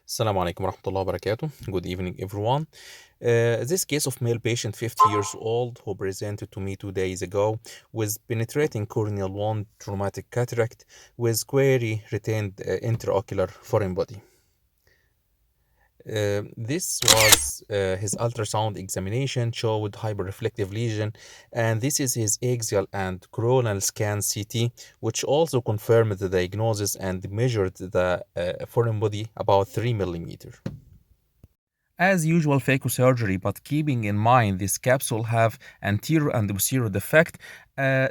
Assalamu alaikum warahmatullahi wabarakatuh. Good evening, everyone. This case of male patient 50 years old who presented to me 2 days ago with penetrating corneal wound traumatic cataract with query retained intraocular foreign body. This was his ultrasound examination showed hyperreflective lesion, and this is his axial and coronal scan CT, which also confirmed the diagnosis and measured the foreign body about 3 millimeter. As usual phacosurgery, but keeping in mind this capsule have anterior and posterior defect,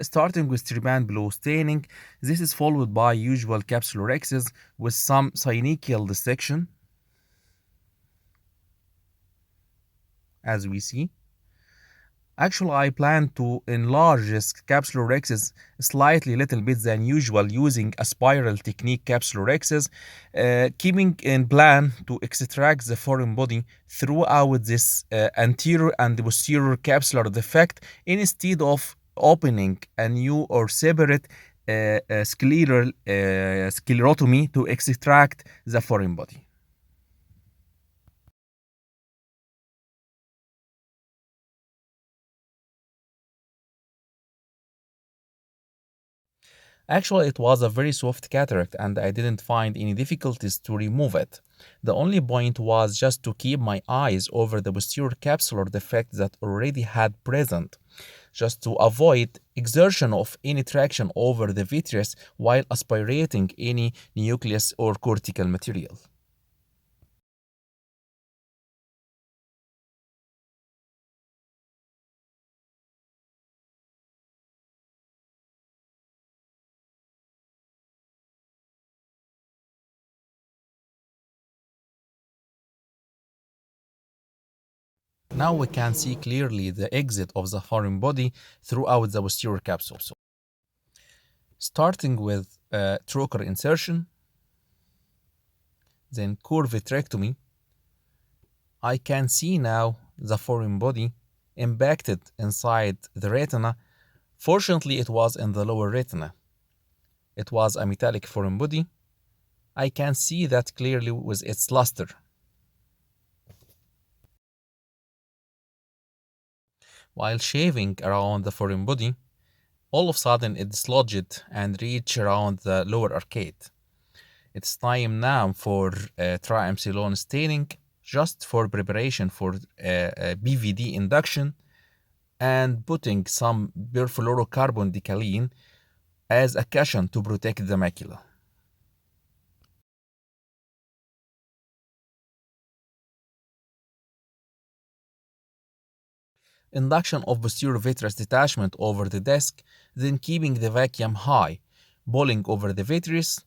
starting with triband blue staining. This is followed by usual capsulorhexis with some synechial dissection, as we see. Actually, I plan to enlarge this capsulorhexis slightly little bit than usual using a spiral technique capsulorhexis, keeping in plan to extract the foreign body throughout this anterior and posterior capsular defect instead of opening a new or separate sclerotomy to extract the foreign body. Actually, it was a very soft cataract and I didn't find any difficulties to remove it. The only point was just to keep my eyes over the posterior capsular defect that already had present, just to avoid exertion of any traction over the vitreous while aspirating any nucleus or cortical material. Now we can see clearly the exit of the foreign body throughout the posterior capsule. So, starting with trocar insertion, then curve vitrectomy, I can see now the foreign body impacted inside the retina. Fortunately, it was in the lower retina. It was a metallic foreign body. I can see that clearly with its luster. While shaving around the foreign body, all of a sudden it dislodged and reached around the lower arcade. It's time now for triamcinolone staining, just for preparation for BVD induction and putting some perfluorocarbon decalene as a cushion to protect the macula. Induction of posterior vitreous detachment over the disc, then keeping the vacuum high, pulling over the vitreous,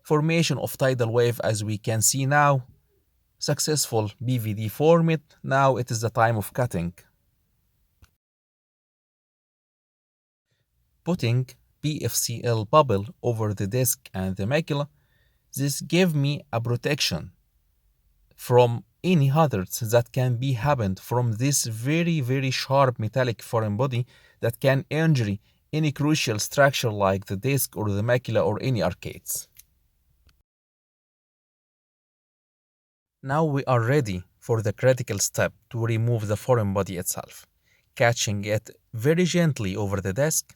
formation of tidal wave as we can see now, successful BVD formed. Now it is the time of cutting. Putting PFCL bubble over the disc and the macula, this gave me a protection from any hazards that can be happened from this very sharp metallic foreign body that can injure any crucial structure like the disc or the macula or any arcades. Now we are ready for the critical step to remove the foreign body itself, catching it very gently over the disc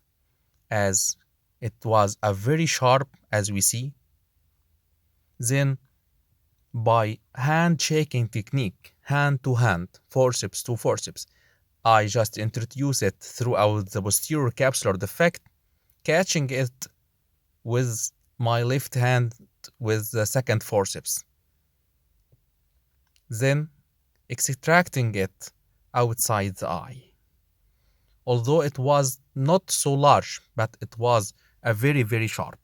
as it was a very sharp as we see. Then by hand shaking technique, hand to hand, forceps to forceps, I just introduce it throughout the posterior capsular defect, catching it with my left hand with the second forceps. Then extracting it outside the eye. Although it was not so large, but it was a very sharp.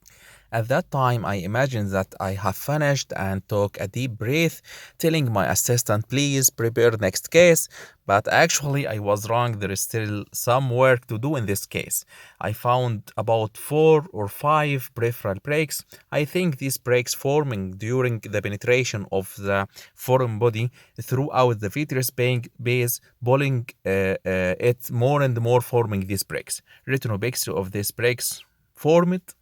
At that time, I imagined that I have finished and took a deep breath, telling my assistant, please prepare next case. But actually, I was wrong. There is still some work to do in this case. I found about 4 or 5 peripheral breaks. I think these breaks forming during the penetration of the foreign body throughout the vitreous base, pulling it more and more, forming these breaks. Retinopexy of these breaks formed.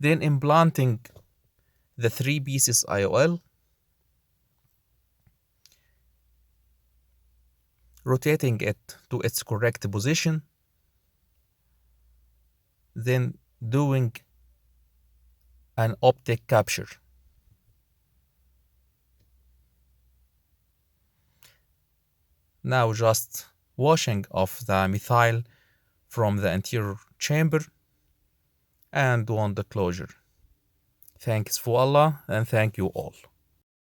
Then implanting the 3 pieces IOL rotating it to its correct position, then doing an optic capture. Now just washing off the methyl from the anterior chamber and on the closure. Thanks for Allah and thank you all.